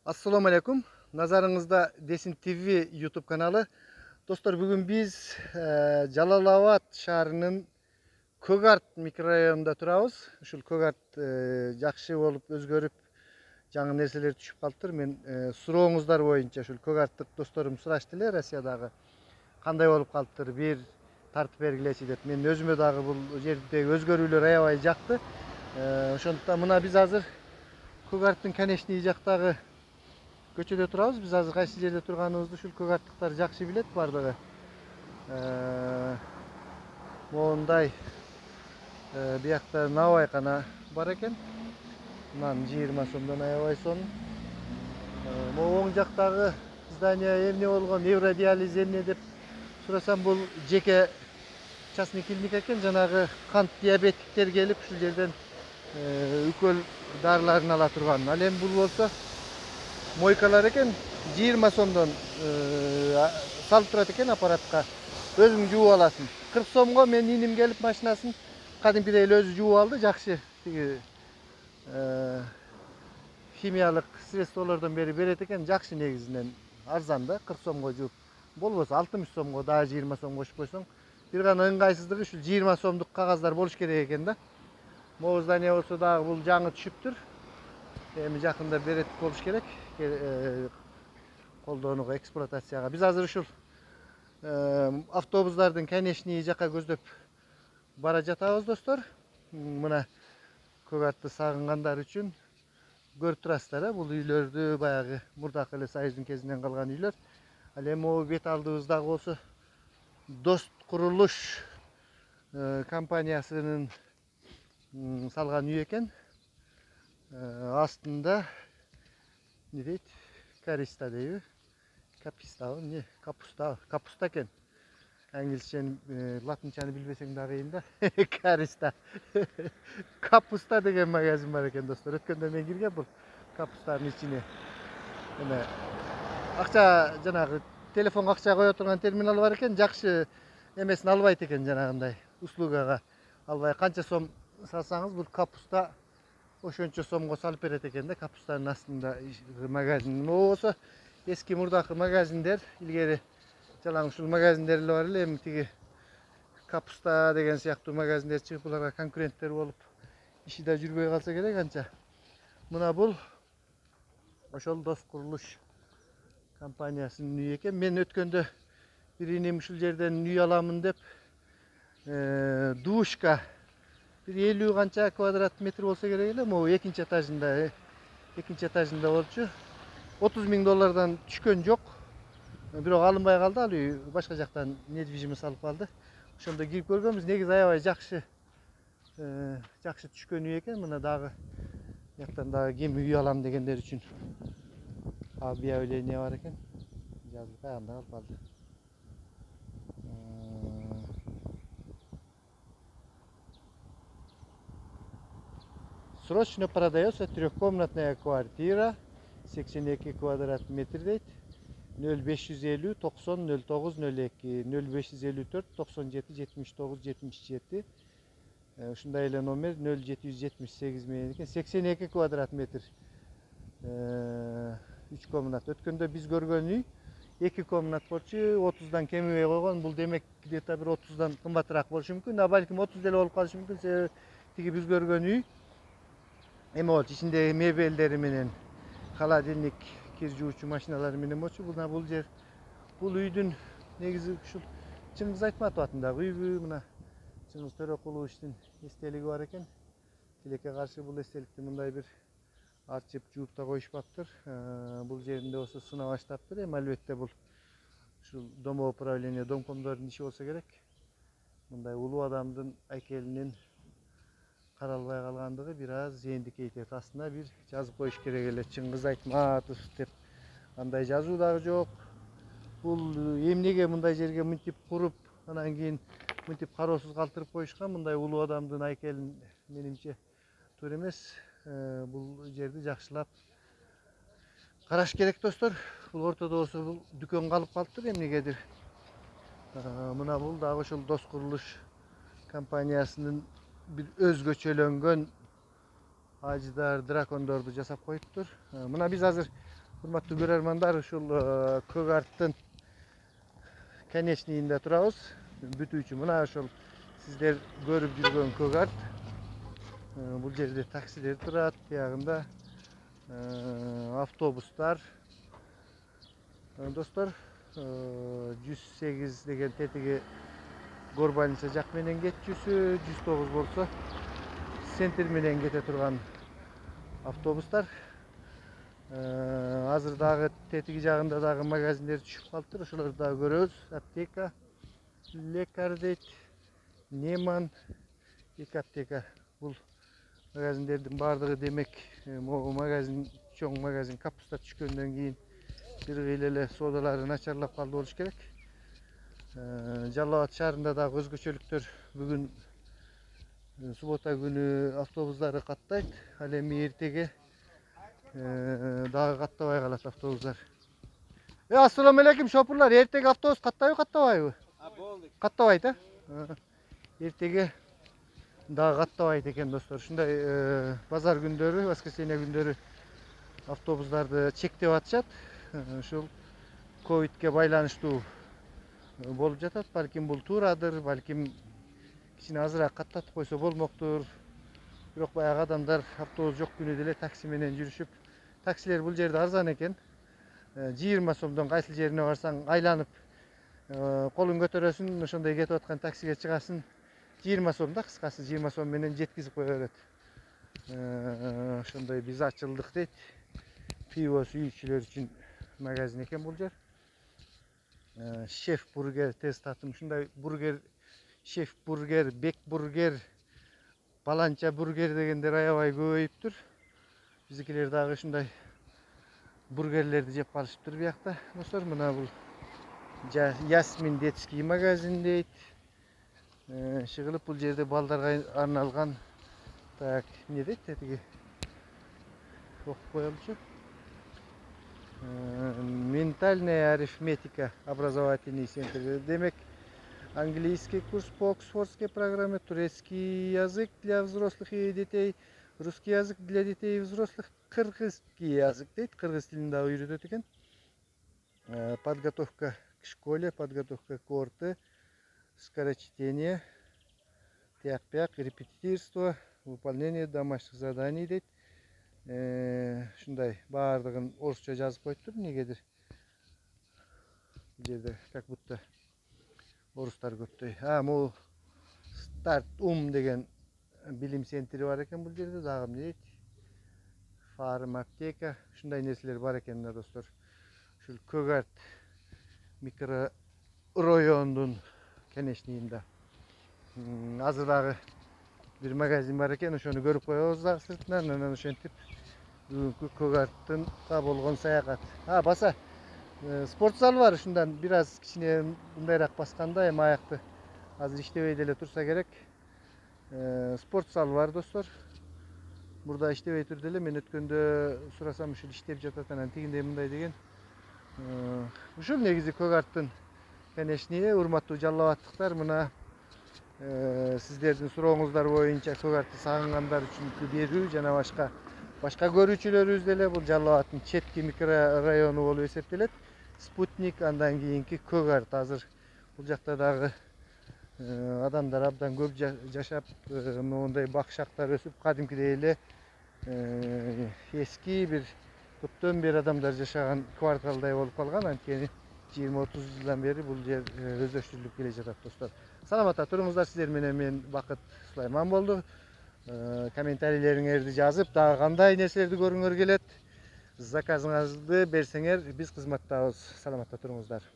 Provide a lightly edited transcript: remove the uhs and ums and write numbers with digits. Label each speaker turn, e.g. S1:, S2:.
S1: Assalamu alaikum. Nazarыңызda Desin TV YouTube kanalı. Dostlar, bugün biz Jalalabad şаарынын Көгарт микрорайонунда турабыз. Ушул Көгарт жакшы болуп өзгөрүп, жаңы нерселер түшүп калыптыр. Мен сурооңуздар боюнча ушул Көгарттык досторум сурашты эле Россиядагы кандай болуп калыптыр, бир тартып бергилечи деп. Мен өзүмө дагы бул жердеги өзгөрүүлөр аябай жакты. Ошондуктан мына биз азыр Көгарттын конечный жактагы көчөдө турабыз. Биз азыр кайсы жерде турганыбызды ушул көгарттыктар жакшы билет бардыгы. Моундай биякта набайкана бар экен. Мынан 20 сомдон аябай сонун. Могу оң жактагы здание эмне болгон, невродиализ эмне деп сурасам, бул жеке частный клиника экен. Жанагы кант диабетиктер келип ушул жерден үкөл дарыларын ала турган. Ал эми бул болсо мойкалар экен, 20 сомдон салып турат экен аппаратка. Өзүң жууп аласың. 40 сомго мен иним келип машинасын кадимкидей эле өзү жууп алды. Жакшы тиги химиялык средстволордон бери берет экен. Жакшы, негизинен арзан да, 40 сомго жууп. Болбосо 60 сомго дагы 20 сом кошуп койсоң. Бир гана ыңгайсыздыгы ушул 20 сомдук кагаздар болуш керек экен да. Могу здание болсо дагы бул жаңы түшүптүр. Эми жакында берет болуш керек. Колдонууга, эксплуатацияга. Биз азыр ушул автобустардын конечный жака көздөп бара жатабыз, достор. Мына Көгартты сагынгандар үчүн көрүп турасыздар, бул үйлөрдү баягы мурдакы эле Союздун кезинен калган үйлөр. Ал эми могу бет алдыбыздагы болсо Дост курулуш компаниясынын салган үй экен. Астында не дейт? Кариста дейби? Капистабы, не? Капуста экен. Англисчен, латынчаны билбесең да кыйын да. Кариста. Капуста деген магазин бар экен, достор. Өткөндө мен киргем бул капустанын ичине. Эме акча, жанагы телефонго акча кое турган терминал бар экен. Жакшы эмесин албайт экен, жанагындай услугага албай. Канча сом салсаңыз бул капуста ошончо сомго салып берет экен да, капустанын астында магазин. Болбосо эски мурдакы магазиндер, илгери жалаң ушул магазиндер эле бар эле. Эми тиги капуста деген сыяктуу магазиндер чыгып буларга конкуренттер болуп иши да жүрбөй калса керек анча. Мына бул ошол Дос курулуш компаниясынын үйү экен. Мен өткөндө бир иним ушул жерден үй аламын деп душка bir 50 канча квадрат метр болса керек эле. Могу экинчи этажында болчу. 30 000 доллардан түшкөн жок. Бирок алынбай калды, ал үй башка жактан недвижимость алып калды. Ошондо кирип көргөнбүз, негизи аябай жакшы түшкөн үй экен. Мына дагы жактан дагы ким үй алам дегендер үчүн объявление бар экен. Жазылып кайганда калып калды. Срочно продается трехкомнатная квартира, 82 квадрат метр дейт. 0550 90 09 02 0554 97 79 77. Ушундай эле номер 0778 менен экен. 82 квадрат метр. 3 комнат. Өткөндө биз көргөн үй 2 комнат болчу, 30дан кемибей койгон. Бул демек где-то бир 30дан кымбатыраак болушу мүмкүн. А балким 30 деле болуп калышы мүмкүн. Себеби тиги биз көргөн үй эме болчу, ичиндеги мебелдери менен, холодильник, кир жуучу машиналары менен болчу. Бул жер, бул үйдүн негизи ушул Чыңгыз Айтматов атындагы үйбү? Мына Чыңгыз Төрөкуловичтин эстелиги бар экен. Тилекке каршы бул эстеликти мындай бир арчып жууп да коюшпаптыр. Бул жеринде болсо сына баштаптыр. Эми албетте бул ушул домоуправление, домкомдордун иши болсо керек. Мындай улуу адамдын айкелинин каралбай калгандыгы бир аз зээндикке итет. Астына бир жазып коюш керек эле, Чыңгыз Айтматов деп. Андай жазуу дагы жок. Бул эмнеге мындай жерге мынтип куруп, анан кийин мынтип кароосуз калтырып коюшкан? Мындай улуу адамдын айкелин менимче туура эмес. Бул жерди жакшылап караш керек, достор. Бул ортодо болсо бул дүкөн калып калыптыр эмнегедир. Мына бул дагы ошол Дос курулуш компаниясынын bir özgöçölөнгөн аждар, дракондорду жасап коюптур. Мына биз азыр Урматтуу көрөрмандар, ушул көк арттын конечныйында турабыз. Бүтүүчү мына ошол сиздер көрүп жүргөн көк арт. Бул жерде таксилер турат, тиягында автобустар. Достор, 108 деген тетиги Горбаница жак менен кетчүсү, 109 болсо центр менен кете турган автобустар. Азыр дагы тетиги жагында дагы магазиндер түшүп калыптыр. Ошолорду дагы көрөбүз. Аптека, лекар дейт, Неман, 2 аптека. Бул магазиндердин баардыгы демек могу магазин, чоң магазин капуста түшкөндөн кийин бир кыйла эле содалары начарлап калды болуш керек. Жалал Абад шаарында дагы өзгөчөлүктөр бүгүн суббота күнү автобустары каттайт. Ал эми эртеге дагы каттабай калат автобустар. Ассаламу алейкум шопурлар, эртеге автобус каттайбы, каттабайбы?
S2: Болду.
S1: Каттабайт, эртеге дагы каттабайт экен достор. Ушундай базар күндөрү, воскресенье күндөрү автобустарды чектеп атышат. Ушул ковидке байланыштуу болуп жатат. Балким бул туурадыр, балким кичине азыраак каттатып койсо болмоктур. Бирок баягы адамдар автобус жок күнү деле такси менен жүрүшүп, таксилер бул жерде арзан экен. 20 сомдон кайсыл жерине барсаң айланып колун көтөрөсүн, ошондой кетип аткан таксиге чыгасың. 20 сом да, кыскасы 20 сом менен жеткизип кое берет. Ошондой биз ачылдык дейт. Пиво сүйүүчүлөр үчүн магазин экен бул жер. Шеф бургер тез татым. Ушундай бургер, шеф бургер, бек бургер, баланча бургер дегендер аябай көбөйүптүр. Биздикилер дагы ушундай бургерлерди жеп калышыптыр биякта. Достор, мына бул Ясмин детский магазин дейт. Шыгылып бул жерде балдарга арналган, так, эмне дейт тетиги? Окуп коелучу. Ментальная арифметика, образовательный центр. Демек, английский курс по оксфордской программе, турецкий язык для взрослых и детей, русский язык для детей и взрослых, кыргызский язык дейт, кыргыз тилин дагы үйрөтөт экен. Подготовка к школе, подготовка к ОРТ, скорочтение, тяк-пяк, репетиторство, выполнение домашних заданий дейт. Ушундай баардыгын орусча жазып коюптур, эмнегедир. Бул жерде как будто орустар көптөй. Могу старт деген билим центри бар экен бул жерде, дагы эмне дейт? Фарм аптека, ушундай нерселер бар экен да достор. Ушул көк арт микро райондун конечныйында. Азыр дагы бир магазин бар экен, ошону көрүп коебуз дагы сыртынан, анан ошентип бүгүнкү көк арттында болгон саякат. Баса спорт зал бар, ушундан бир аз кичине мындайраак басканда, эми аякты азыр иштебей деле турса керек. Спорт зал бар достор. Мурда иштебей турду эле, мен өткөндө сурасам ушул иштеп жатат, анан тигиндей мындай деген. Ушул негизи көк арттын конечные. Урматтуу жалал абадтыктар, мына сиздердин сурооңуздар боюнча көк артты сагынгандар үчүн берүү жана башка көрүүчүлөрүбүз деле бул жалал абадтын четки микрорайону болуп эсептелет. Спутник, андан кийинки көк арт. Азыр бул жакта дагы адамдар абдан көп жашап, моундай бакшактар өсүп, кадимкидей эле эски бир көптөн бери адамдар жашаган кварталдай болуп калган. Анткени 20-30 жылдан бери бул жер өздөштүрүлүп келе жатат достор. Саламатта туруңуздар, сиздер менен мен Бакыт Сулайман болду. Комментарийлериңерди жазып, дагы кандай нерселерди көргүңөр келет, заказыңызды берсеңер биз кызматтабыз. Саламатта туруңуздар.